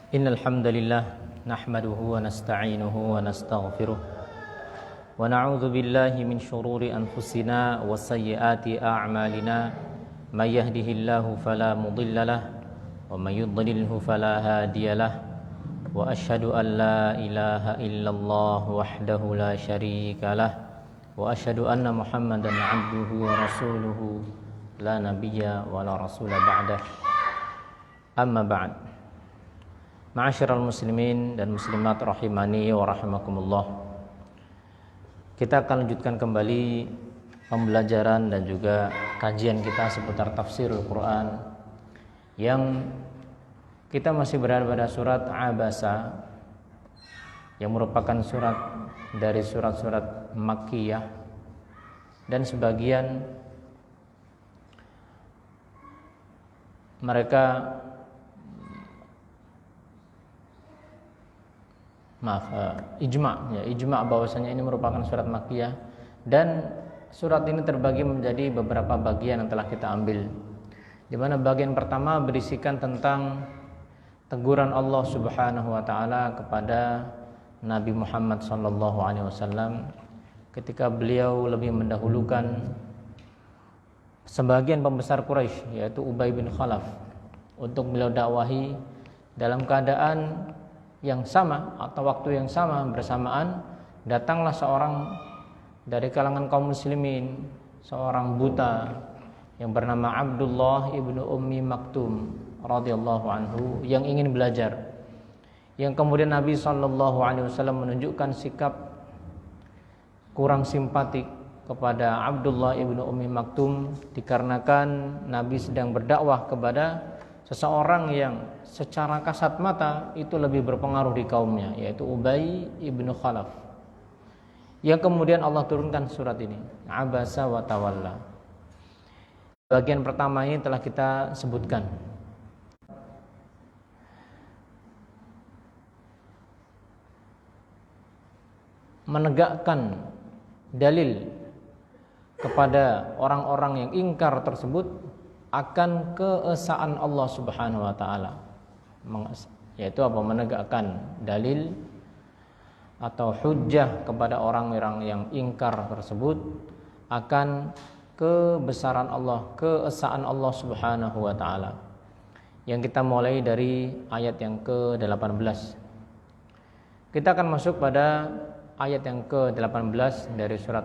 Innal hamdalillah nahmaduhu wa nasta'inuhu wa nastaghfiruh wa na'udzu billahi min shururi anfusina wa sayyiati a'malina may yahdihillahu fala mudhillalah wa may yudlilhu fala hadiyalah wa asyhadu an la ilaha illallah wahdahu la syarikalah wa asyhadu anna muhammadan 'abduhu wa rasuluhu la nabiyya wa la rasula ba'dah. Amma ba'd. Ma'asyiral muslimin dan muslimat rahimani wa rahimakumullah. Kita akan lanjutkan kembali pembelajaran dan juga kajian kita seputar tafsirul Quran, yang kita masih berada pada surat Abasa, yang merupakan surat dari surat-surat Makkiyah, dan sebagian mereka ijma bahwasanya ini merupakan surat Makkiyah, dan surat ini terbagi menjadi beberapa bagian yang telah kita ambil, di mana bagian pertama berisikan tentang teguran Allah Subhanahu wa taala kepada Nabi Muhammad sallallahu alaihi wasallam ketika beliau lebih mendahulukan sebagian pembesar Quraisy, yaitu Ubay bin Khalaf, untuk beliau dakwahi dalam keadaan yang sama atau waktu yang sama bersamaan. Datanglah seorang dari kalangan kaum muslimin, seorang buta yang bernama Abdullah ibnu Ummi Maktum radhiyallahu anhu, yang ingin belajar, yang kemudian Nabi sallallahu alaihi wasallam menunjukkan sikap kurang simpatik kepada Abdullah ibnu Ummi Maktum, dikarenakan Nabi sedang berdakwah kepada seseorang yang secara kasat mata itu lebih berpengaruh di kaumnya, yaitu Ubay ibnu Khalaf, yang kemudian Allah turunkan surat ini, Abasa wa tawalla. Bagian pertama ini telah kita sebutkan. Menegakkan dalil kepada orang-orang yang ingkar tersebut akan keesaan Allah Subhanahu wa taala, yaitu apa? Menegakkan dalil atau hujjah kepada orang-orang yang ingkar tersebut akan kebesaran Allah, keesaan Allah Subhanahu wa taala. Yang kita mulai dari ayat yang ke-18. Kita akan masuk pada ayat yang ke-18 dari surat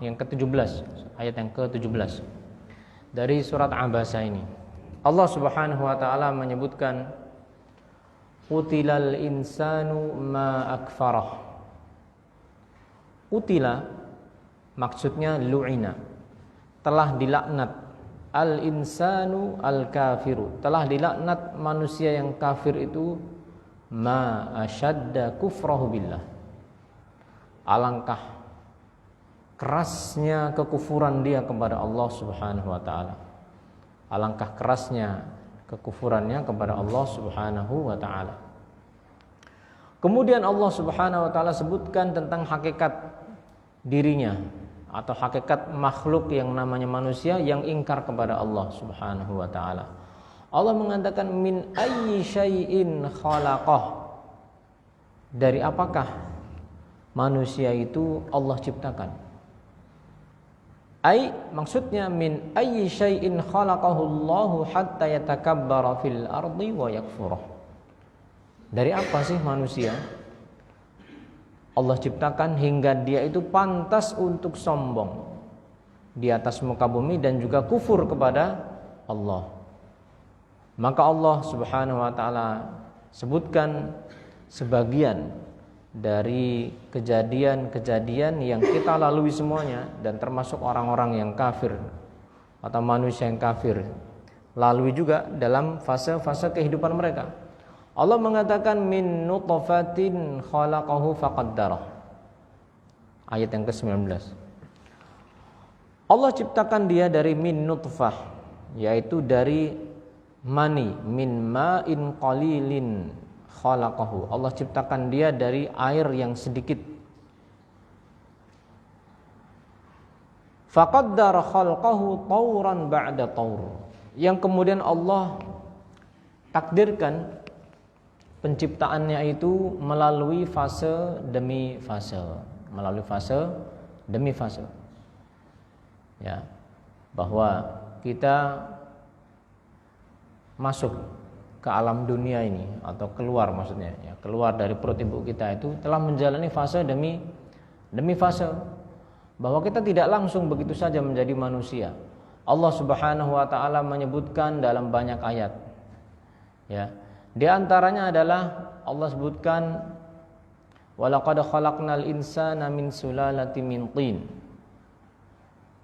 yang ke-17, ayat yang ke-17 dari surat Abasa ini. Allah Subhanahu wa taala menyebutkan Utilal insanu ma akfarah. Utila maksudnya lu'ina, telah dilaknat. Al insanu al kafiru, telah dilaknat manusia yang kafir itu. Ma asyadda kufrahu billah, alangkah kerasnya kekufuran dia kepada Allah Subhanahu wa taala. Alangkah kerasnya kekufurannya kepada Allah Subhanahu wa taala. Kemudian Allah Subhanahu wa taala sebutkan tentang hakikat dirinya atau hakikat makhluk yang namanya manusia yang ingkar kepada Allah Subhanahu wa taala. Allah mengatakan min ayyi syai'in khalaqah, dari apakah manusia itu Allah ciptakan. Ai maksudnya min ayyi syai'in khalaqahu Allahu hatta yatakabbara fil ardi wa yakfurah. Dari apa sih manusia Allah ciptakan hingga dia itu pantas untuk sombong di atas muka bumi dan juga kufur kepada Allah. Maka Allah Subhanahu wa taala sebutkan sebagian dari kejadian-kejadian yang kita lalui semuanya, dan termasuk orang-orang yang kafir atau manusia yang kafir lalui juga dalam fase-fase kehidupan mereka. Allah mengatakan min nutfatin khalaqahu faqaddarah, ayat yang ke-19. Allah ciptakan dia dari min nutfah, yaitu dari mani, min ma'in qalilin khalaqahu. Allah ciptakan dia dari air yang sedikit. Faqaddara khalqahu tawran ba'da tawr, yang kemudian Allah takdirkan penciptaannya itu melalui fase demi fase, melalui fase demi fase. Ya, bahwa kita masuk ke alam dunia ini atau keluar, maksudnya ya, keluar dari perut ibu kita itu telah menjalani fase demi fase, bahwa kita tidak langsung begitu saja menjadi manusia. Allah Subhanahu wa taala menyebutkan dalam banyak ayat. Ya. Di antaranya adalah Allah sebutkan walaqad khalaqnal insana min sulalatin min tin.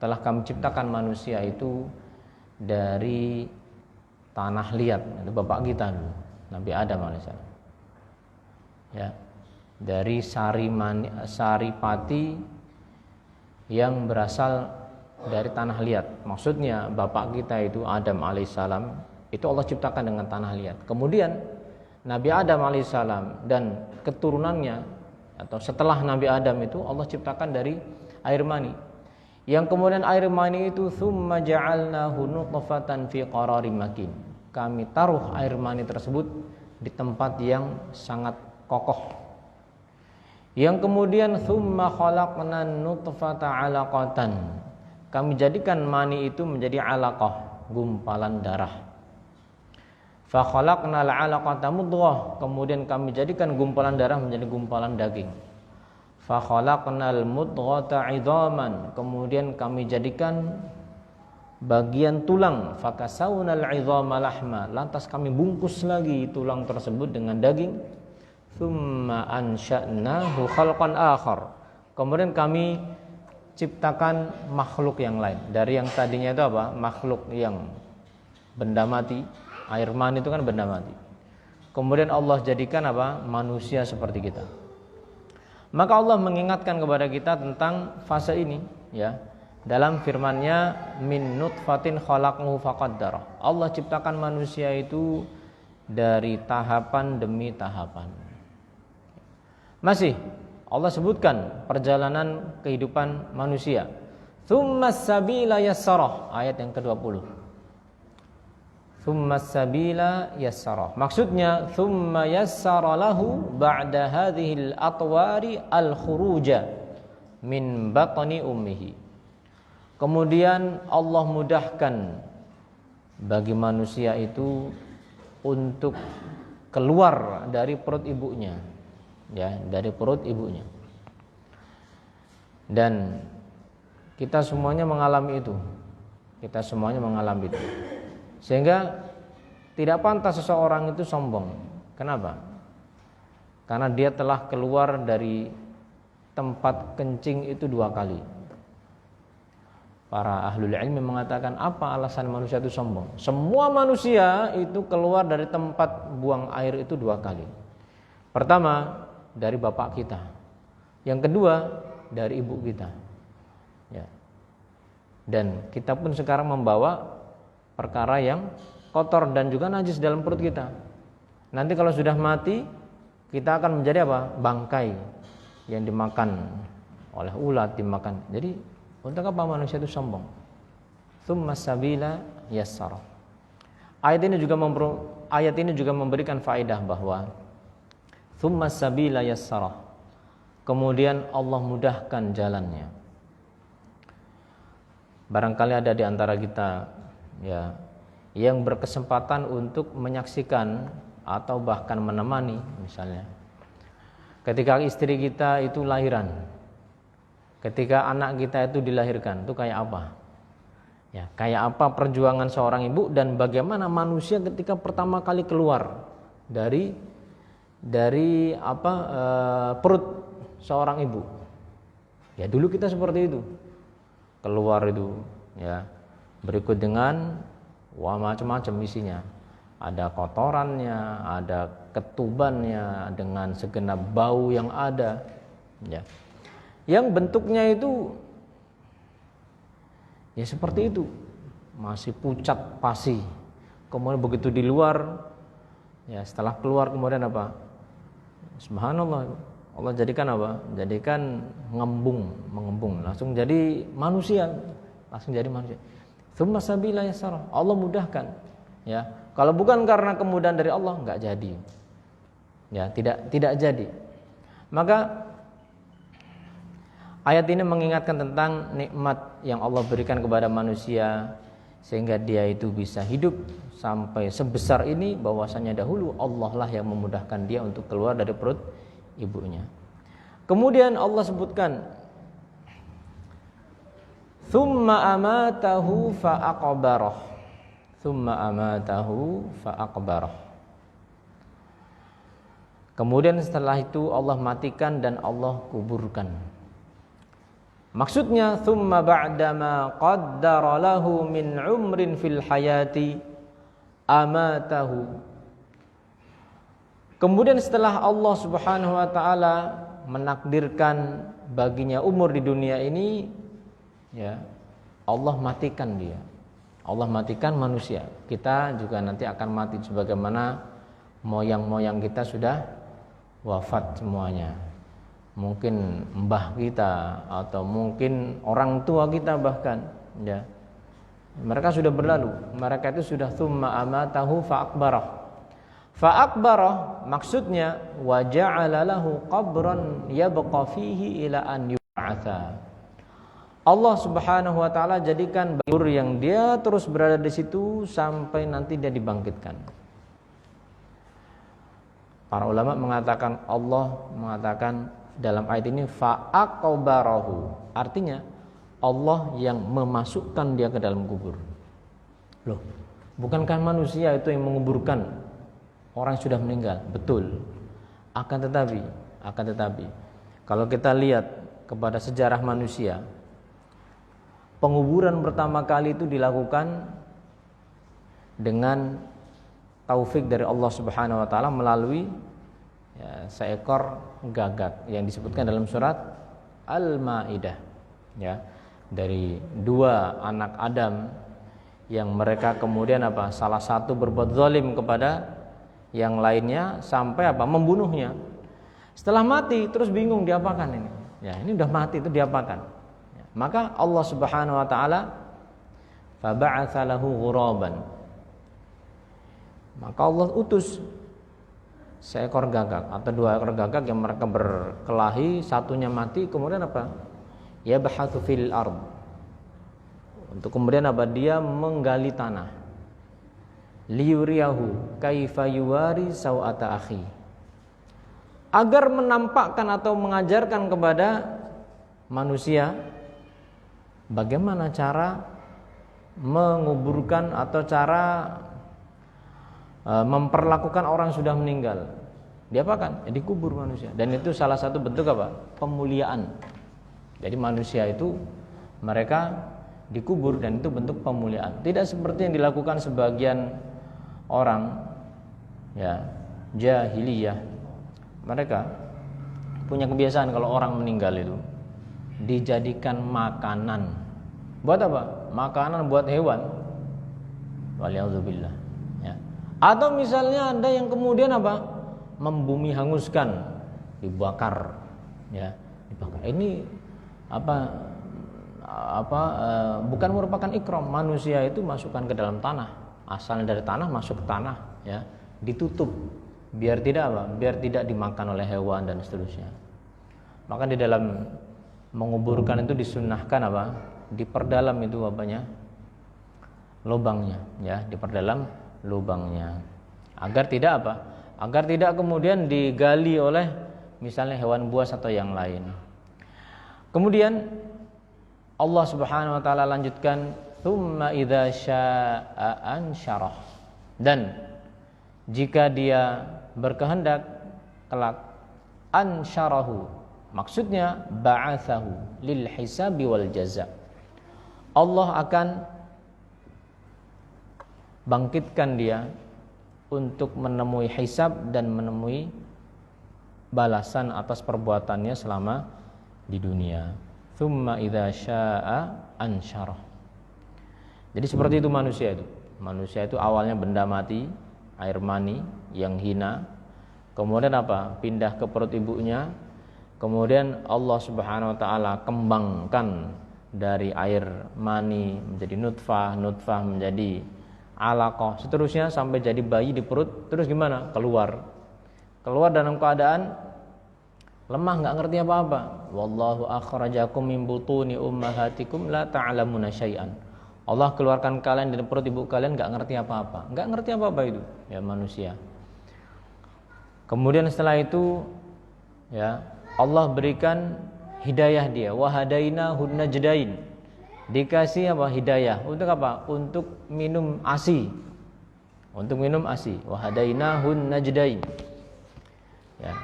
Telah kami ciptakan manusia itu dari tanah liat, itu bapak kita dulu, Nabi Adam alaihissalam. Ya, dari sari pati yang berasal dari tanah liat. Maksudnya bapak kita itu Adam alaihissalam itu Allah ciptakan dengan tanah liat. Kemudian Nabi Adam alaihissalam dan keturunannya atau setelah Nabi Adam itu Allah ciptakan dari air mani. Yang kemudian air mani itu tsumma ja'alnahu nutfatan fi qararin makin. Kami taruh air mani tersebut di tempat yang sangat kokoh. Yang kemudian tsumma khalaqnan nutfata 'alaqatan. Kami jadikan mani itu menjadi 'alaqah, gumpalan darah. Fa khalaqnal 'alaqata mudghah. Kemudian kami jadikan gumpalan darah menjadi gumpalan daging. Fa khalaqnal mudghata 'idhaman. Kemudian kami jadikan bagian tulang, fakasawnal 'idhama lahma. Lantas kami bungkus lagi tulang tersebut dengan daging. Tsumma ansha'nahu khalqan akhar. Kemudian kami ciptakan makhluk yang lain. Dari yang tadinya itu apa? Makhluk yang benda mati. Air mani itu kan benda mati. Kemudian Allah jadikan apa? Manusia seperti kita. Maka Allah mengingatkan kepada kita tentang fase ini, ya. Dalam firman-Nya min nutfatin khalaqnahu faqaddara. Allah ciptakan manusia itu dari tahapan demi tahapan. Masih Allah sebutkan perjalanan kehidupan manusia. Tsummas sabila yassarah, ayat yang ke-20. Tsummas sabila yassarah. Maksudnya tsumma yassara lahu ba'da hadhil atwari al-khuruja min batni ummihi. Kemudian Allah mudahkan bagi manusia itu untuk keluar dari perut ibunya, ya, dari perut ibunya. Dan kita semuanya mengalami itu. Kita semuanya mengalami itu. Sehingga tidak pantas seseorang itu sombong. Kenapa? Karena dia telah keluar dari tempat kencing itu 2 kali. Para ahlul ilmi mengatakan, apa alasan manusia itu sombong? Semua manusia itu keluar dari tempat buang air itu 2 kali. Pertama, dari bapak kita. Yang kedua, dari ibu kita. Ya. Dan kita pun sekarang membawa perkara yang kotor dan juga najis dalam perut kita. Nanti kalau sudah mati, kita akan menjadi apa? Bangkai yang dimakan oleh ulat, dimakan. Jadi untuk apa manusia itu sombong? Tsummas sabila yassara. Ayat ini juga memberikan faedah bahwa tsummas sabila yassara. Kemudian Allah mudahkan jalannya. Barangkali ada di antara kita, ya, yang berkesempatan untuk menyaksikan atau bahkan menemani, misalnya ketika istri kita itu lahiran, ketika anak kita itu dilahirkan, itu kayak apa? Ya, kayak apa perjuangan seorang ibu dan bagaimana manusia ketika pertama kali keluar dari perut seorang ibu. Ya, dulu kita seperti itu. Keluar itu, ya. Berikut dengan macam-macam isinya. Ada kotorannya, ada ketubannya dengan segenap bau yang ada, ya. Yang bentuknya itu ya seperti itu. Masih pucat pasi. Kemudian begitu di luar, ya setelah keluar kemudian apa? Subhanallah, Allah jadikan apa? Jadikan mengembung, langsung jadi manusia, Tsumma sabila yassara. Allah mudahkan, ya. Kalau bukan karena kemudahan dari Allah, enggak jadi. Ya, tidak jadi. Maka ayat ini mengingatkan tentang nikmat yang Allah berikan kepada manusia sehingga dia itu bisa hidup sampai sebesar ini, bahwasanya dahulu Allah lah yang memudahkan dia untuk keluar dari perut ibunya. Kemudian Allah sebutkan thumma amatahu fa'aqbarah. Thumma amatahu fa'aqbarah. Kemudian setelah itu Allah matikan dan Allah kuburkan. Maksudnya thumma ba'dama qaddara lahu min umrin fil hayati amatahu. Kemudian setelah Allah Subhanahu wa taala menakdirkan baginya umur di dunia ini, ya, Allah matikan dia. Allah matikan manusia. Kita juga nanti akan mati sebagaimana moyang-moyang kita sudah wafat semuanya. Mungkin mbah kita atau mungkin orang tua kita bahkan, ya. Mereka sudah berlalu. Mereka itu sudah thumma amatahu fa'akbarah. Fa'akbarah maksudnya wa ja'ala lahu qabran yabqa fihi ila an yub'atsa. Allah Subhanahu wa taala jadikan kubur yang dia terus berada di situ sampai nanti dia dibangkitkan. Para ulama mengatakan, Allah mengatakan dalam ayat ini fa'aqbarahu, artinya Allah yang memasukkan dia ke dalam kubur. Loh, bukankah manusia itu yang menguburkan orang yang sudah meninggal? Betul. Akan tetapi kalau kita lihat kepada sejarah manusia, penguburan pertama kali itu dilakukan dengan taufik dari Allah Subhanahu wa taala melalui, ya, seekor gagak yang disebutkan dalam surat Al-Maidah, ya, dari dua anak Adam yang mereka kemudian salah satu berbuat zalim kepada yang lainnya sampai membunuhnya. Setelah mati terus bingung diapakan ini. Ya, ini udah mati itu diapakan? Ya, maka Allah Subhanahu wa taala fa ba'atsa lahu ghuraban. Maka Allah utus seekor gagak atau dua ekor gagak yang mereka berkelahi, satunya mati, kemudian ya bahatsu fil ard, untuk kemudian dia menggali tanah, liyuriyahu kaifa yuwari sawata akhi, agar menampakkan atau mengajarkan kepada manusia bagaimana cara menguburkan atau cara memperlakukan orang yang sudah meninggal. Diapakan? Ya, dikubur manusia. Dan itu salah satu bentuk pemuliaan. Jadi manusia itu mereka dikubur dan itu bentuk pemuliaan. Tidak seperti yang dilakukan sebagian orang, ya, jahiliyah. Mereka punya kebiasaan kalau orang meninggal itu dijadikan makanan. Buat apa? Makanan buat hewan. Waliyadzubillah. Atau misalnya ada yang kemudian membumi hanguskan, dibakar, ya, dibakar. Ini bukan merupakan ikram. Manusia itu masukkan ke dalam tanah, asalnya dari tanah masuk ke tanah, ya, ditutup biar tidak dimakan oleh hewan dan seterusnya. Maka di dalam menguburkan itu disunnahkan diperdalam itu lubangnya, ya, diperdalam lubangnya agar tidak kemudian digali oleh misalnya hewan buas atau yang lain. Kemudian Allah Subhanahu wa taala lanjutkan tsumma idza syaa'a ansyarah, dan jika dia berkehendak kelak ansyarahu, maksudnya ba'atsahu lil hisabi wal jaza. Allah akan bangkitkan dia untuk menemui hisab dan menemui balasan atas perbuatannya selama di dunia. Tsumma idza syaa'a ansyarah. Jadi seperti itu manusia itu. Manusia itu awalnya benda mati, air mani yang hina. Kemudian pindah ke perut ibunya. Kemudian Allah Subhanahu wa taala kembangkan dari air mani menjadi nutfah menjadi alaqah, seterusnya sampai jadi bayi di perut. Terus gimana? Keluar keluar dalam keadaan lemah, nggak ngerti apa-apa. Wallahu akhrajakum min butuni ummahatikum la ta'lamuna syai'an. Allah keluarkan kalian dari perut ibu kalian nggak ngerti apa-apa. Nggak ngerti apa-apa itu ya manusia. Kemudian setelah itu ya Allah berikan hidayah dia, wa hadainahu najdain. Dikasih apa? Hidayah. Untuk apa? Untuk minum ASI. Untuk minum ASI. Wa hadainahu najdain. Ya.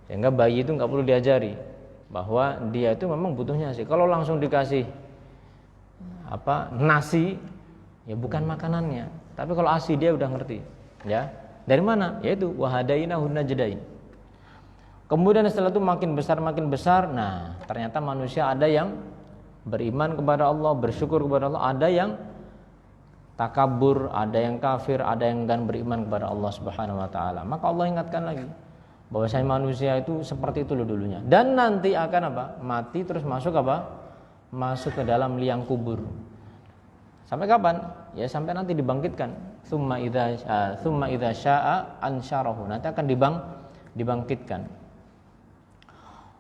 Sehingga bayi itu nggak perlu diajari bahwa dia itu memang butuhnya ASI. Kalau langsung dikasih nasi, ya bukan makanannya. Tapi kalau ASI dia udah ngerti. Ya. Dari mana? Yaitu wa hadainahu najdain. Kemudian setelah itu makin besar, nah ternyata manusia ada yang beriman kepada Allah, bersyukur kepada Allah, ada yang takabur, ada yang kafir, ada yang enggan beriman kepada Allah Subhanahu wa taala. Maka Allah ingatkan lagi bahwasanya manusia itu seperti itu dulunya. Dan nanti akan apa? Mati terus masuk apa? Masuk ke dalam liang kubur. Sampai kapan? Ya sampai nanti dibangkitkan. Tsumma idza syaa ansyarahu. Nanti akan dibangkitkan.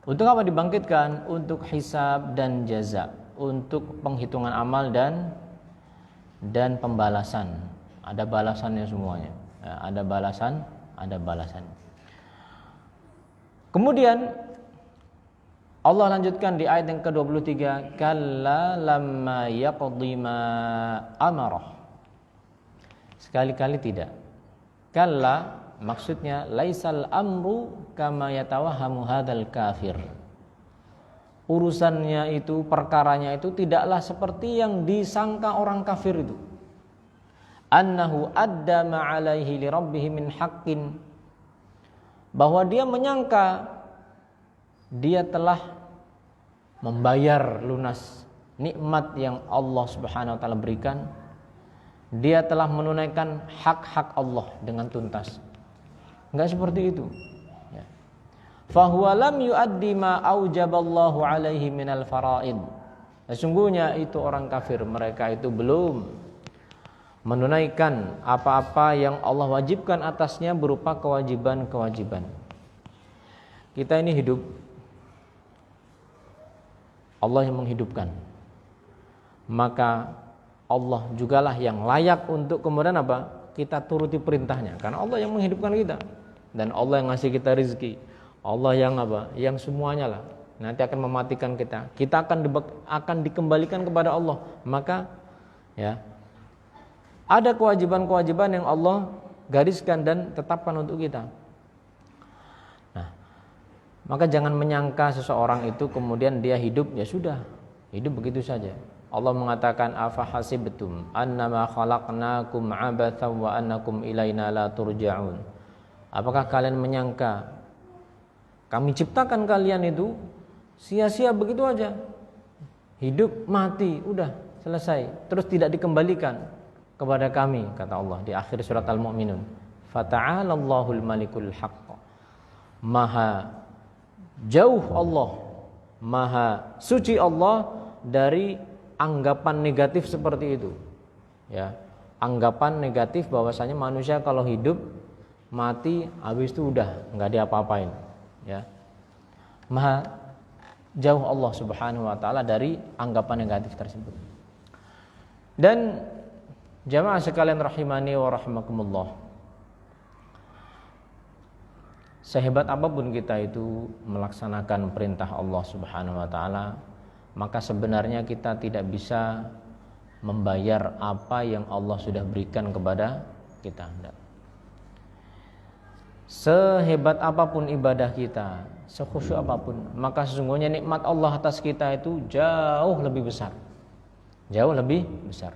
Untuk apa dibangkitkan? Untuk hisab dan jaza, untuk penghitungan amal dan pembalasan. Ada balasannya semuanya. Ya, ada balasan. Kemudian Allah lanjutkan di ayat yang ke-23, kalla lamma yaqdi ma amarah. Sekali-kali tidak. Kalla maksudnya laisal amru kama yatawahhamu hadzal kafir. Urusannya itu, perkaranya itu tidaklah seperti yang disangka orang kafir itu. Annahu adda ma alaihi li rabbih min haqqin. Bahwa dia menyangka dia telah membayar lunas nikmat yang Allah Subhanahu wa taala berikan. Dia telah menunaikan hak-hak Allah dengan tuntas. Enggak seperti itu. Ya. Fahuwa lam yuaddi ma aujaballahu alaihi minal faraid. Sesungguhnya itu orang kafir, mereka itu belum menunaikan apa-apa yang Allah wajibkan atasnya berupa kewajiban-kewajiban. Kita ini hidup, Allah yang menghidupkan. Maka Allah jugalah yang layak untuk kemudian apa? Kita turuti perintahnya. Karena Allah yang menghidupkan kita. Dan Allah yang ngasih kita rezeki. Allah yang apa? Yang semuanya lah. Nanti akan mematikan kita. Kita akan dikembalikan kepada Allah. Maka ya, ada kewajiban-kewajiban yang Allah gariskan dan tetapkan untuk kita. Nah, maka jangan menyangka seseorang itu kemudian dia hidup, ya sudah, hidup begitu saja. Allah mengatakan afa hasibtum annama khalaqnakum abathan wa annakum ilaina la turja'un. Apakah kalian menyangka kami ciptakan kalian itu sia-sia begitu aja? Hidup, mati, udah selesai, terus tidak dikembalikan kepada kami, kata Allah di akhir surat Al-Mu'minun. Fata'alallahul malikul haqq. Maha jauh Allah, maha suci Allah dari anggapan negatif seperti itu. Ya, anggapan negatif bahwasanya manusia kalau hidup mati habis itu udah enggak diapa-apain, ya. Maha jauh Allah Subhanahu wa taala dari anggapan negatif tersebut. Dan jamaah sekalian rahimani wa rahimakumullah, sehebat apapun kita itu melaksanakan perintah Allah Subhanahu wa taala, maka sebenarnya kita tidak bisa membayar apa yang Allah sudah berikan kepada kita. Sehebat apapun ibadah kita, sekhusyuk apapun, maka sesungguhnya nikmat Allah atas kita itu jauh lebih besar. Jauh lebih besar.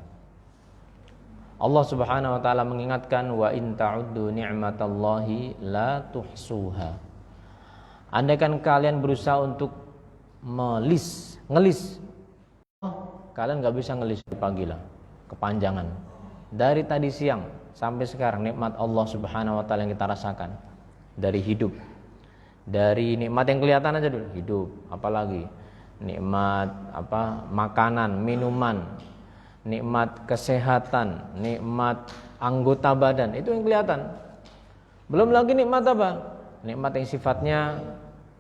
Allah Subhanahu wa taala mengingatkan, wa in ta'uddu ni'matallahi la tuhsuha. Andaikan kalian berusaha untuk ngelis, kalian nggak bisa ngelis pagi lah, kepanjangan. Dari tadi siang sampai sekarang nikmat Allah Subhanahu wa taala yang kita rasakan, dari hidup, dari nikmat yang kelihatan aja dulu, hidup, apalagi nikmat makanan, minuman, nikmat kesehatan, nikmat anggota badan, itu yang kelihatan. Belum lagi nikmat apa? nikmat yang sifatnya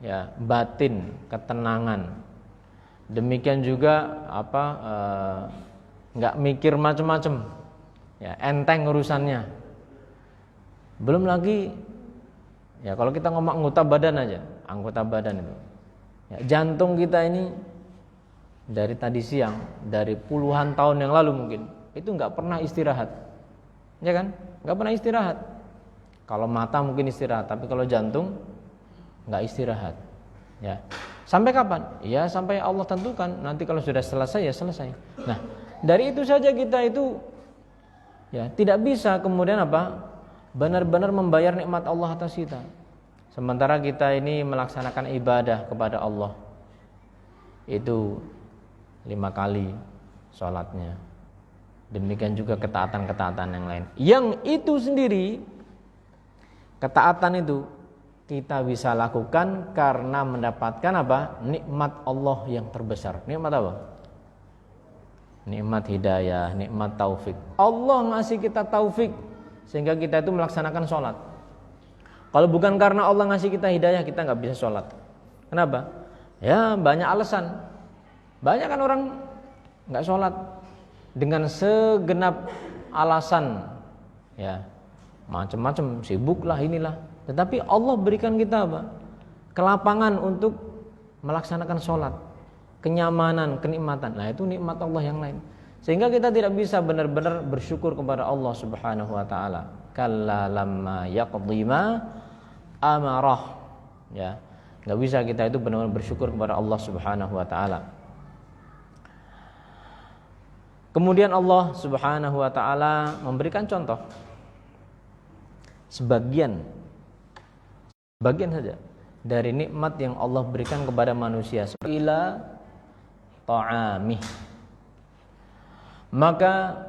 ya batin, ketenangan. Demikian juga nggak mikir macam-macam, ya enteng urusannya. Belum lagi ya kalau kita ngomong anggota badan itu, ya, jantung kita ini dari tadi siang, dari puluhan tahun yang lalu mungkin itu nggak pernah istirahat, ya kan? Nggak pernah istirahat. Kalau mata mungkin istirahat, tapi kalau jantung nggak istirahat, ya. Sampai kapan? Ya sampai Allah tentukan. Nanti kalau sudah selesai ya selesai. Nah, dari itu saja kita itu ya tidak bisa kemudian benar-benar membayar nikmat Allah atas kita. Sementara kita ini melaksanakan ibadah kepada Allah itu 5 kali sholatnya. Demikian juga ketaatan-ketaatan yang lain. Yang itu sendiri, ketaatan itu kita bisa lakukan karena mendapatkan nikmat Allah yang terbesar. Nikmat apa? Nikmat hidayah, nikmat taufik. Allah ngasih kita taufik sehingga kita itu melaksanakan sholat. Kalau bukan karena Allah ngasih kita hidayah, kita nggak bisa sholat. Kenapa? Ya banyak alasan. Banyak kan orang nggak sholat dengan segenap alasan, ya macam-macam, sibuk lah inilah. Tetapi Allah berikan kita kelapangan untuk melaksanakan sholat, kenyamanan, kenikmatan. Nah itu nikmat Allah yang lain. Sehingga kita tidak bisa benar-benar bersyukur kepada Allah Subhanahu wa taala. Kalla lamma yaqdi ma amarah. Ya, enggak bisa kita itu benar-benar bersyukur kepada Allah Subhanahu wa taala. Kemudian Allah Subhanahu wa taala memberikan contoh sebagian saja dari nikmat yang Allah berikan kepada manusia. Ila ta'amih, maka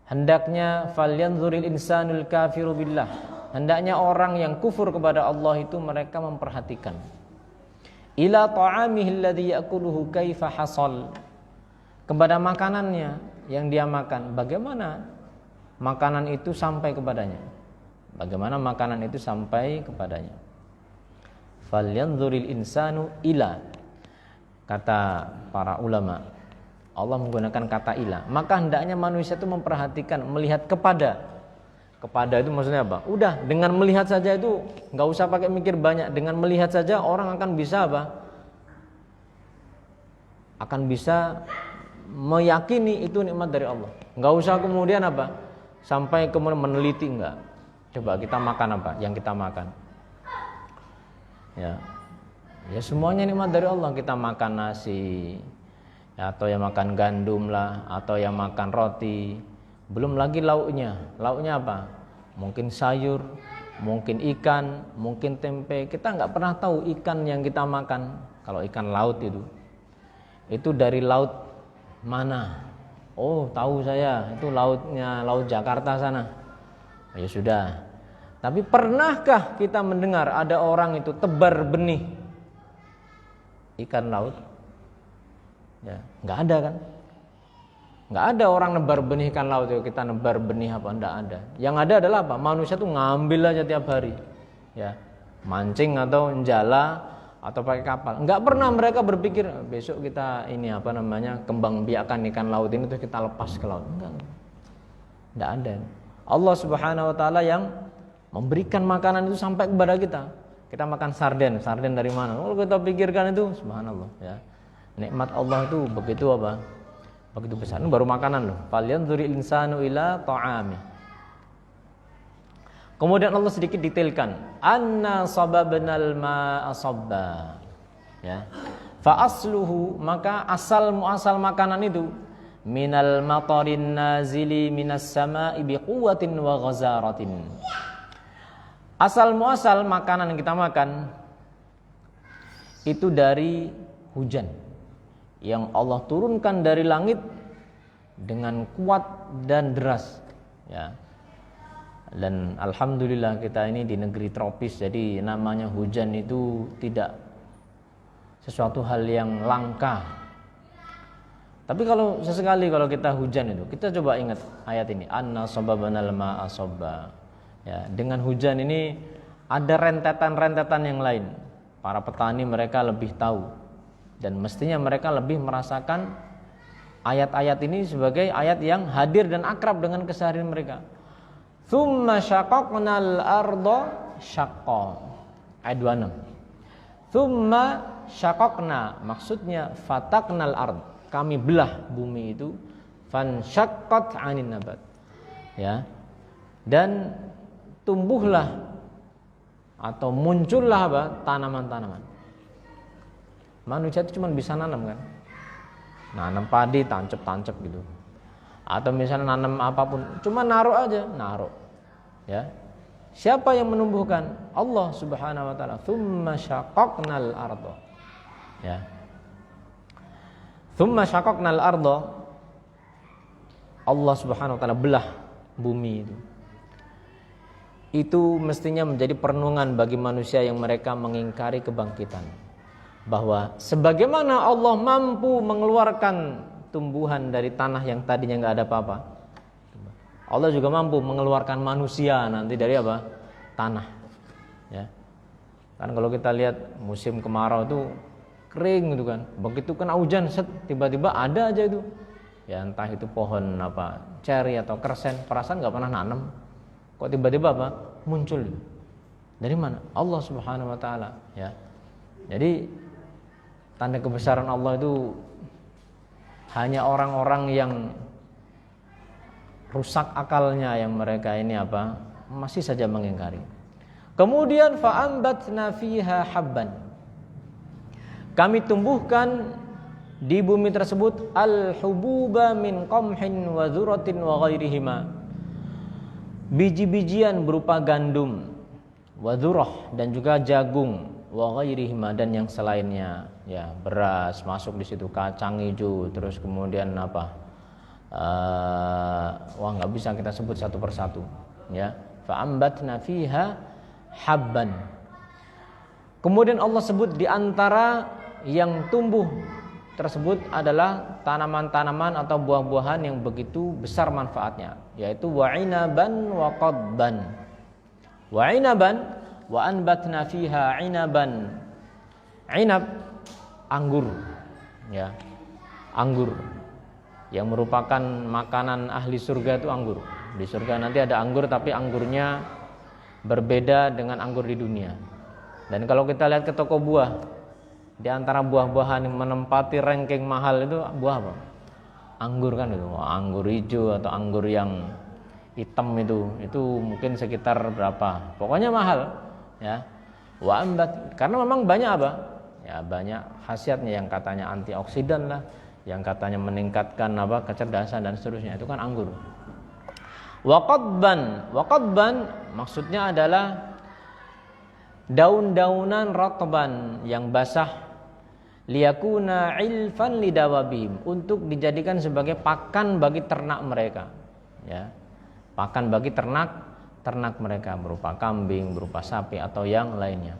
hendaknya falyanzuril insanul kafiru billah, hendaknya orang yang kufur kepada Allah itu mereka memperhatikan ila ta'amihil ladzi ya'kuluhu kaifa hasal, kepada makanannya yang dia makan, bagaimana makanan itu sampai kepadanya. Bagaimana makanan itu sampai kepadanya. Falyanzuril insanu ila, kata para ulama, Allah menggunakan kata ila. Maka hendaknya manusia itu memperhatikan, melihat kepada. Kepada itu maksudnya apa? Udah dengan melihat saja itu nggak usah pakai mikir banyak. Dengan melihat saja orang akan bisa akan bisa meyakini itu nikmat dari Allah. Nggak usah kemudian sampai kemudian meneliti, enggak. Coba kita makan apa yang kita makan. Ya semuanya nikmat dari Allah. Kita makan nasi, ya, atau yang makan gandum lah, atau yang makan roti. Belum lagi lauknya. Lauknya apa? Mungkin sayur, mungkin ikan, mungkin tempe. Kita nggak pernah tahu ikan yang kita makan. Kalau ikan laut itu dari laut mana? Oh, tahu saya, itu lautnya laut Jakarta sana. Ya sudah. Tapi pernahkah kita mendengar ada orang itu tebar benih ikan laut? Ya, nggak ada kan? Nggak ada orang nebar benih ikan laut itu. Kita nebar benih apa? Nggak ada. Yang ada adalah apa? Manusia tuh ngambil aja tiap hari. Ya, mancing atau njala atau pakai kapal. Nggak pernah mereka berpikir besok kita kembang biakan ikan laut ini terus kita lepas ke laut. Nggak ada. Allah Subhanahu wa taala yang memberikan makanan itu sampai kepada kita. Kita makan sarden dari mana? Kalau kita pikirkan itu subhanallah, ya. Nikmat Allah itu begitu begitu besar. Ini baru makanan loh. Falyanzuril insanu ila ta'ami. Kemudian Allah sedikit detailkan, anna sababnal ma'a sabba. Ya. Fa asluhu, maka asal muasal makanan itu minal matarin nazili minas sama'i biquwwatin wa ghazaratin. Asal muasal makanan yang kita makan itu dari hujan yang Allah turunkan dari langit dengan kuat dan deras, ya. Dan alhamdulillah kita ini di negeri tropis, jadi namanya hujan itu tidak sesuatu hal yang langka. Tapi kalau sesekali kalau kita hujan itu, kita coba ingat ayat ini, anna sababnal ma'a sabba. Ya, dengan hujan ini ada rentetan-rentetan yang lain. Para petani mereka lebih tahu dan mestinya mereka lebih merasakan ayat-ayat ini sebagai ayat yang hadir dan akrab dengan keseharian mereka. Tsumma syaqaqnal arda syaqqa. Ayat 26. Tsumma syaqaqna, maksudnya fataqnal ard, kami belah bumi itu, fansyaqqat 'anin nabat. Ya. Dan tumbuhlah atau muncullah apa? Tanaman-tanaman. Manusia itu cuma bisa nanam kan? Nanam padi tancep-tancep gitu. Atau misalnya nanam apapun, cuma naruh aja, naruh. Ya. Siapa yang menumbuhkan? Allah Subhanahu wa taala. Tsumma syaqaqnal arda. Ya. Tsumma syaqaqnal arda. Allah Subhanahu wa taala belah bumi itu. Itu mestinya menjadi perenungan bagi manusia yang mereka mengingkari kebangkitan. Bahwa sebagaimana Allah mampu mengeluarkan tumbuhan dari tanah yang tadinya nggak ada apa-apa, Allah juga mampu mengeluarkan manusia nanti dari apa? Tanah. Ya. Kan kalau kita lihat musim kemarau itu kering gitu kan. Begitu kena hujan set tiba-tiba ada aja itu. Ya entah itu pohon apa, ceri atau kersen, perasaan nggak pernah nanam. Kok tiba-tiba apa? Muncul. Dari mana? Allah Subhanahu wa taala, ya. Jadi tanda kebesaran Allah itu hanya orang-orang yang rusak akalnya yang mereka ini apa? Masih saja mengingkari. Kemudian fa'ambatna fiha habban. Kami tumbuhkan di bumi tersebut al-hububa min qamhin wa dzuratin wa ghairihima. Biji-bijian berupa gandum, wadhurah dan juga jagung, wa ghairihima dan yang selainnya, ya beras masuk di situ, kacang hijau, terus kemudian apa? Wah nggak bisa kita sebut satu persatu, ya. Fa'ambatna fiha habban. Kemudian Allah sebut di antara yang tumbuh tersebut adalah tanaman-tanaman atau buah-buahan yang begitu besar manfaatnya, yaitu wa'inaban wa qadban. Wa'inaban wa anbatna fiha 'inaban. Inab anggur, ya. Anggur yang merupakan makanan ahli surga itu anggur. Di surga nanti ada anggur tapi anggurnya berbeda dengan anggur di dunia. Dan kalau kita lihat ke toko buah, di antara buah-buahan yang menempati ranking mahal itu buah apa? Anggur kan itu. Anggur hijau atau anggur yang hitam itu mungkin sekitar berapa? Pokoknya mahal, ya. Wa ambat, karena memang banyak apa? Ya banyak khasiatnya, yang katanya antioksidan lah, yang katanya meningkatkan apa? Kecerdasan dan seterusnya. Itu kan anggur. Wa qadban maksudnya adalah daun-daunan ratban yang basah, liyakuna ilfan lidawabihim, untuk dijadikan sebagai pakan bagi ternak mereka, ya. Pakan bagi ternak mereka berupa kambing, berupa sapi atau yang lainnya.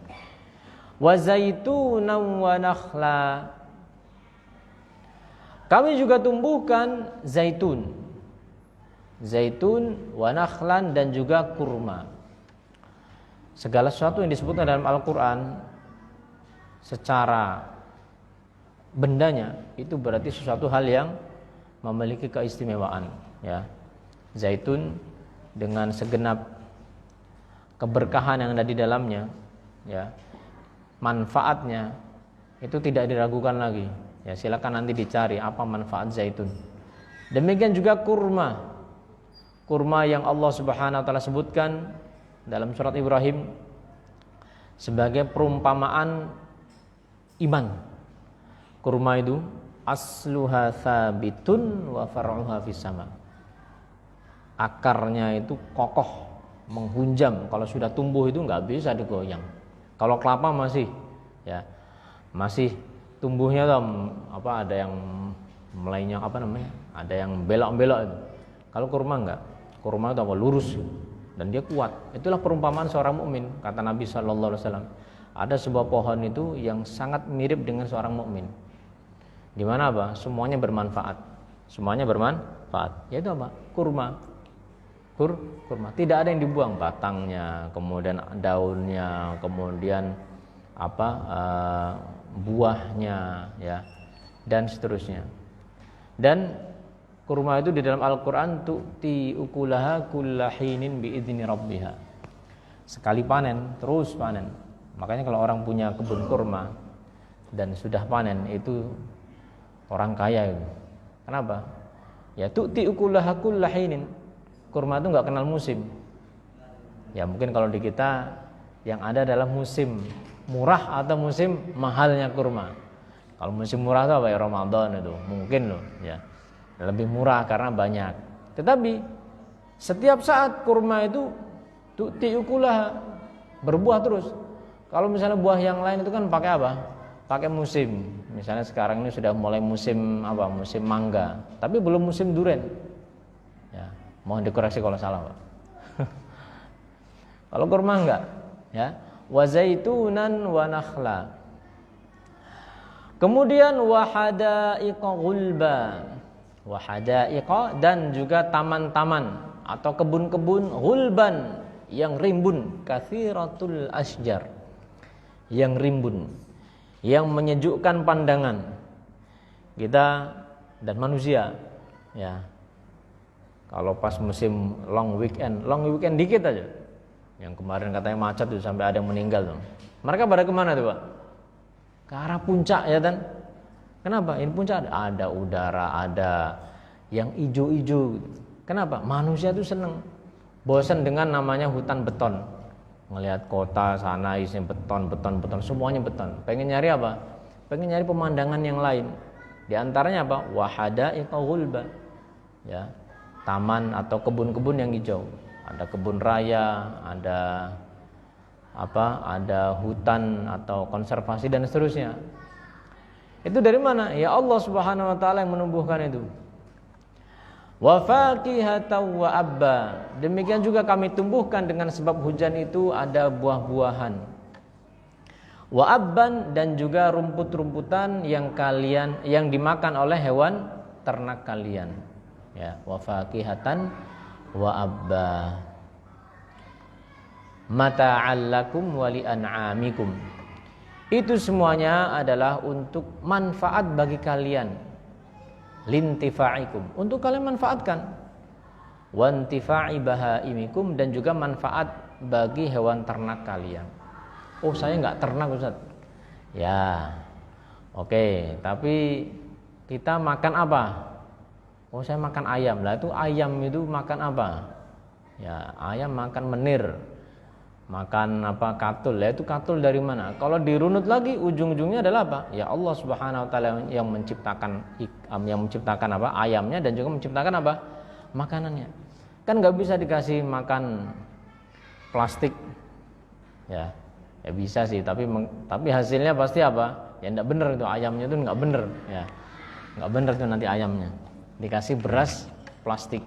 Wa zaitunan wa nakhla. Kami juga tumbuhkan zaitun wa nakhlan dan juga kurma. Segala sesuatu yang disebutkan dalam Al-Quran secara bendanya itu berarti sesuatu hal yang memiliki keistimewaan, ya. Zaitun dengan segenap keberkahan yang ada di dalamnya, ya. Manfaatnya itu tidak diragukan lagi. Ya, silakan nanti dicari apa manfaat zaitun. Demikian juga kurma. Kurma yang Allah Subhanahu wa taala sebutkan dalam surat Ibrahim sebagai perumpamaan iman. Kurma itu asluha tsabitun wa far'uha fis sama. Akarnya itu kokoh, menghunjam. Kalau sudah tumbuh itu nggak bisa digoyang. Kalau kelapa masih, ya, masih tumbuhnya tuh apa, ada yang melenyang apa namanya, ada yang belok-belok itu. Kalau kurma enggak, kurma itu apa, lurus dan dia kuat. Itulah perumpamaan seorang mukmin, kata Nabi sallallahu alaihi wasallam. Ada sebuah pohon itu yang sangat mirip dengan seorang mukmin. Di mana apa? Semuanya bermanfaat. Semuanya bermanfaat. Yaitu apa? Kurma. kurma. Tidak ada yang dibuang, batangnya, kemudian daunnya, kemudian buahnya, ya, dan seterusnya. Dan kurma itu di dalam Al-Quran tu'ti ukulaha kullahinin biidzni rabbiha. Sekali panen, terus panen. Makanya kalau orang punya kebun kurma dan sudah panen, itu orang kaya itu. Kenapa? Ya tu'ti ukulaha kullahinin. Kurma itu enggak kenal musim. Ya mungkin kalau di kita yang ada adalah musim murah atau musim mahalnya kurma. Kalau musim murah itu apa ya, Ramadan itu mungkin loh, ya. Lebih murah karena banyak. Tetapi setiap saat kurma itu tu'ti ukulaha, berbuah terus. Kalau misalnya buah yang lain itu kan pakai apa? Pakai musim. Misalnya sekarang ini sudah mulai musim musim mangga, tapi belum musim durian. Ya, mohon dikoreksi kalau salah, Pak. Kalau kurma enggak, ya. Wa zaitunan wa nakhla. Kemudian wahadaiqa ghulba. Wahadaiqa, dan juga taman-taman atau kebun-kebun ghulban yang rimbun, katsiratul asjar, yang rimbun, yang menyejukkan pandangan kita dan manusia, ya. Kalau pas musim long weekend dikit aja. Yang kemarin katanya macet tuh sampai ada yang meninggal tuh. Mereka pada kemana tuh, Pak? Ke arah puncak, ya kan? Kenapa? Ini puncak ada udara, ada yang ijo-ijo. Kenapa? Manusia tuh seneng. Bosan dengan namanya hutan beton. Ngelihat kota sana isinya beton, semuanya beton. Pengen nyari apa? Pengen nyari pemandangan yang lain. Di antaranya apa? Wahadaiqa ghulba. Ya. Taman atau kebun-kebun yang hijau. Ada kebun raya, ada hutan atau konservasi dan seterusnya. Itu dari mana? Ya Allah Subhanahu wa taala yang menumbuhkan itu. Wa faqihatan wa abba. Demikian juga kami tumbuhkan dengan sebab hujan itu ada buah-buahan. Wa abban, dan juga rumput-rumputan yang dimakan oleh hewan ternak kalian. Ya, wa faqihatan wa abba. Mata'al lakum wa li an'amikum. Itu semuanya adalah untuk manfaat bagi kalian. Lintifa'ikum, untuk kalian manfaatkan. Wantifa'i bahaimikum, dan juga manfaat bagi hewan ternak kalian. Oh, saya enggak ternak, Ustaz. Ya. Oke, tapi kita makan apa? Oh, saya makan ayam. Lah itu ayam itu makan apa? Ya, ayam makan menir. Makan katul. Ya itu katul dari mana? Kalau dirunut lagi ujung-ujungnya adalah apa? Ya Allah Subhanahu wa taala yang menciptakan ayamnya dan juga menciptakan makanannya. Kan enggak bisa dikasih makan plastik. Ya bisa sih, tapi hasilnya pasti apa? Ya enggak bener itu ayamnya, itu enggak bener, ya. Enggak bener tuh nanti ayamnya. Dikasih beras plastik.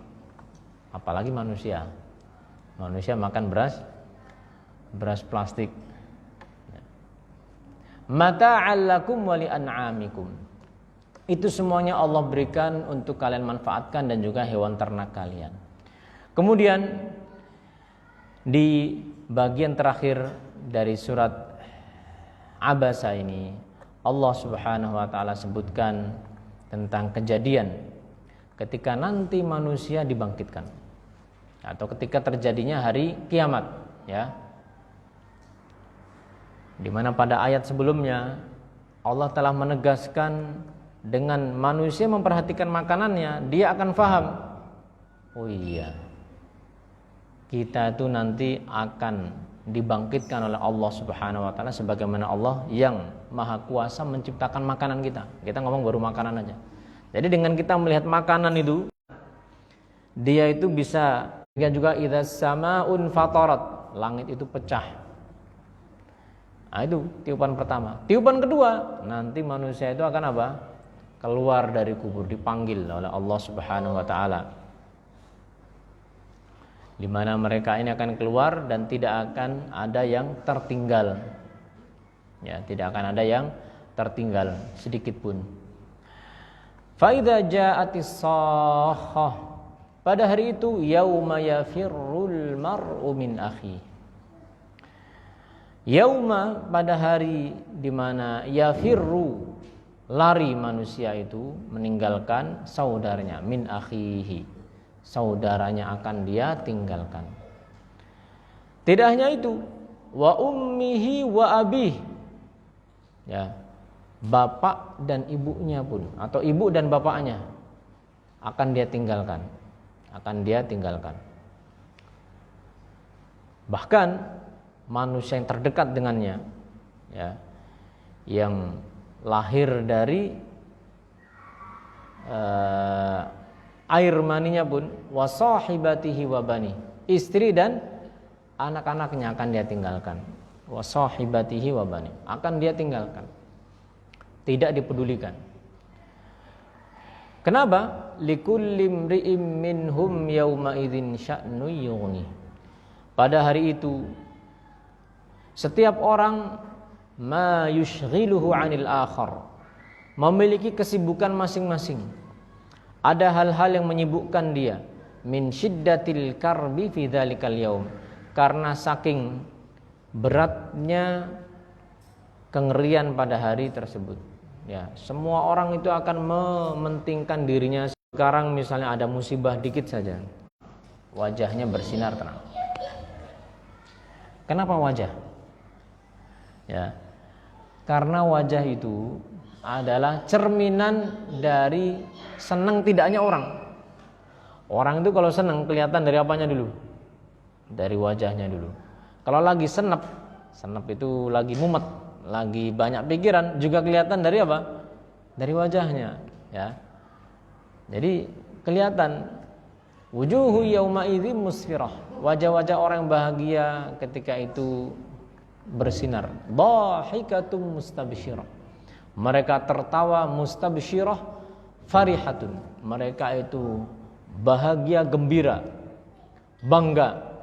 Apalagi manusia. Manusia makan beras plastik. Mata'al lakum wa li an'amikum. Itu semuanya Allah berikan untuk kalian manfaatkan dan juga hewan ternak kalian. Kemudian di bagian terakhir dari surat Abasa ini, Allah Subhanahu wa taala sebutkan tentang kejadian ketika nanti manusia dibangkitkan atau ketika terjadinya hari kiamat, ya. Di mana pada ayat sebelumnya Allah telah menegaskan dengan manusia memperhatikan makanannya, dia akan faham. Oh iya, kita itu nanti akan dibangkitkan oleh Allah Subhanahu wa taala sebagaimana Allah yang Maha Kuasa menciptakan makanan kita. Kita ngomong baru makanan aja. Jadi dengan kita melihat makanan itu, dia itu bisa juga idzas samaun fatarat, langit itu pecah. Nah, itu tiupan pertama. Tiupan kedua, nanti manusia itu akan apa? Keluar dari kubur, dipanggil oleh Allah Subhanahu wa taala. Di mana mereka ini akan keluar dan tidak akan ada yang tertinggal. Ya, tidak akan ada yang tertinggal sedikit pun. Fa idza ja'atis shakhah, pada hari itu yauma yafirrul mar'u min akhi. Yauma, pada hari di mana yafirru, lari manusia itu meninggalkan saudaranya, min akhihi, saudaranya akan dia tinggalkan. Tidak hanya itu, wa ummihi wa abih, ya, bapak dan ibunya pun, atau ibu dan bapaknya akan dia tinggalkan, Bahkan manusia yang terdekat dengannya, ya, yang lahir dari air maninya pun, wa sahibatihi wa bani, istri dan anak-anaknya akan dia tinggalkan. Wa sahibatihi wa bani, akan dia tinggalkan, tidak dipedulikan. Kenapa? Likulli imri'im minhum yauma idzin sya'nu yughni. Pada hari itu setiap orang ma yushghiluhu 'anil akhar, memiliki kesibukan masing-masing. Ada hal-hal yang menyibukkan dia, min syiddatil karbi fi dzalikal yaum, karena saking beratnya kengerian pada hari tersebut. Ya, semua orang itu akan mementingkan dirinya. Sekarang misalnya ada musibah dikit saja, wajahnya bersinar terang. Kenapa wajah? Ya, karena wajah itu adalah cerminan dari senang tidaknya orang. Orang itu kalau senang kelihatan dari apanya dulu? Dari wajahnya dulu. Kalau lagi senep itu lagi mumet, lagi banyak pikiran, juga kelihatan dari apa? Dari wajahnya, ya. Jadi kelihatan wujuhu yauma idzin musfirah, wajah-wajah orang bahagia ketika itu bersinar. Dhahikatum mustabsyirah, mereka tertawa, mustabsyirah farihatun, mereka itu bahagia, gembira, bangga,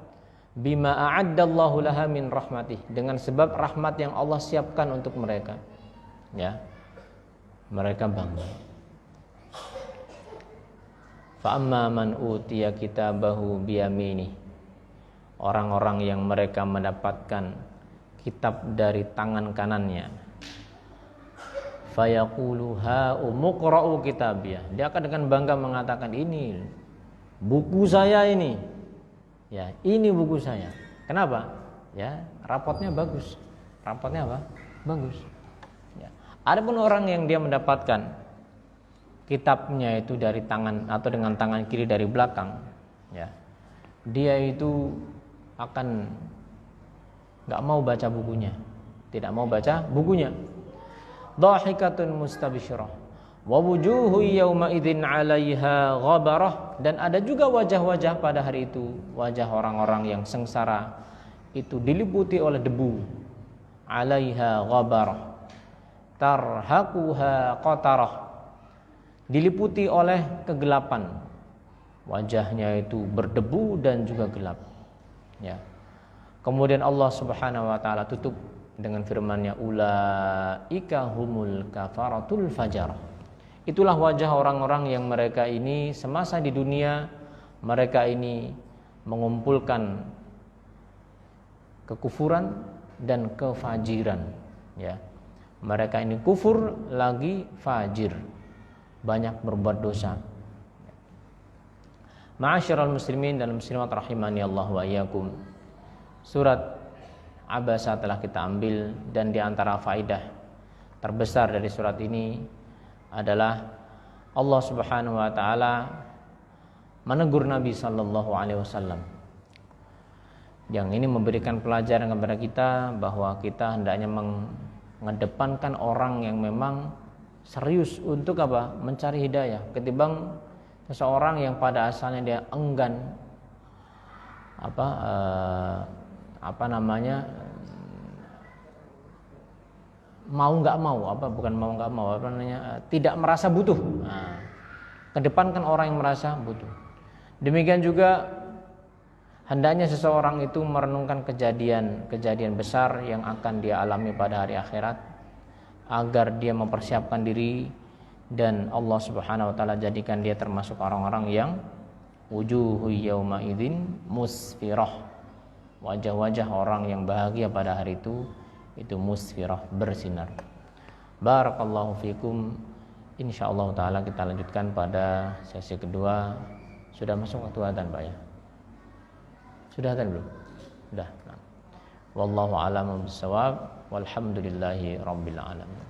bima a'addallahu laha min rahmatih, dengan sebab rahmat yang Allah siapkan untuk mereka, ya, mereka bangga. Fa amma man utiya kitabahu biyaminih, orang-orang yang mereka mendapatkan kitab dari tangan kanannya, fayaqulu ha umqra'u kitabiyah, dia akan dengan bangga mengatakan, ini buku saya ini, ya, ini buku saya. Kenapa? Ya, rapotnya bagus. Rapotnya apa? Bagus. Ya. Adapun orang yang dia mendapatkan kitabnya itu dari tangan atau dengan tangan kiri dari belakang, ya, dia itu akan nggak mau baca bukunya, tidak mau baca bukunya. Dhahikatun mustabsyirah wa wujuhu yauma idzin 'alaiha ghabarah, dan ada juga wajah-wajah pada hari itu, wajah orang-orang yang sengsara itu diliputi oleh debu. 'Alaiha ghabarah tarhaquha qatarah, diliputi oleh kegelapan, wajahnya itu berdebu dan juga gelap, ya. Kemudian Allah Subhanahu wa taala tutup dengan firman-Nya, ulaika humul kafaratul fajarah. Itulah wajah orang-orang yang mereka ini semasa di dunia mereka ini mengumpulkan kekufuran dan kefajiran, ya. Mereka ini kufur lagi fajir, banyak berbuat dosa. Ma'asyiral muslimin dan muslimat rahimani Allah wa iyyakum. Surat Abasa telah kita ambil, dan di antara faidah terbesar dari surat ini adalah Allah Subhanahu wa taala menegur Nabi sallallahu alaihi wasallam. Yang ini memberikan pelajaran kepada kita bahwa kita hendaknya mengedepankan orang yang memang serius untuk apa? Mencari hidayah, ketimbang seseorang yang pada asalnya dia enggan tidak merasa butuh. Kedepankan orang yang merasa butuh. Demikian juga hendaknya seseorang itu merenungkan kejadian besar yang akan dia alami pada hari akhirat, agar dia mempersiapkan diri dan Allah Subhanahu wa taala jadikan dia termasuk orang-orang yang wujuhu yawma idzin musfirah. Wajah-wajah orang yang bahagia pada hari itu musfirah, bersinar. Barakallahu fikum. Insyaallah taala kita lanjutkan pada sesi kedua. Sudah masuk waktu adzan, Pak ya? Sudah adzan belum? Sudah. Nah. Wallahu a'lam bishawab. Walhamdulillahi rabbil alamin.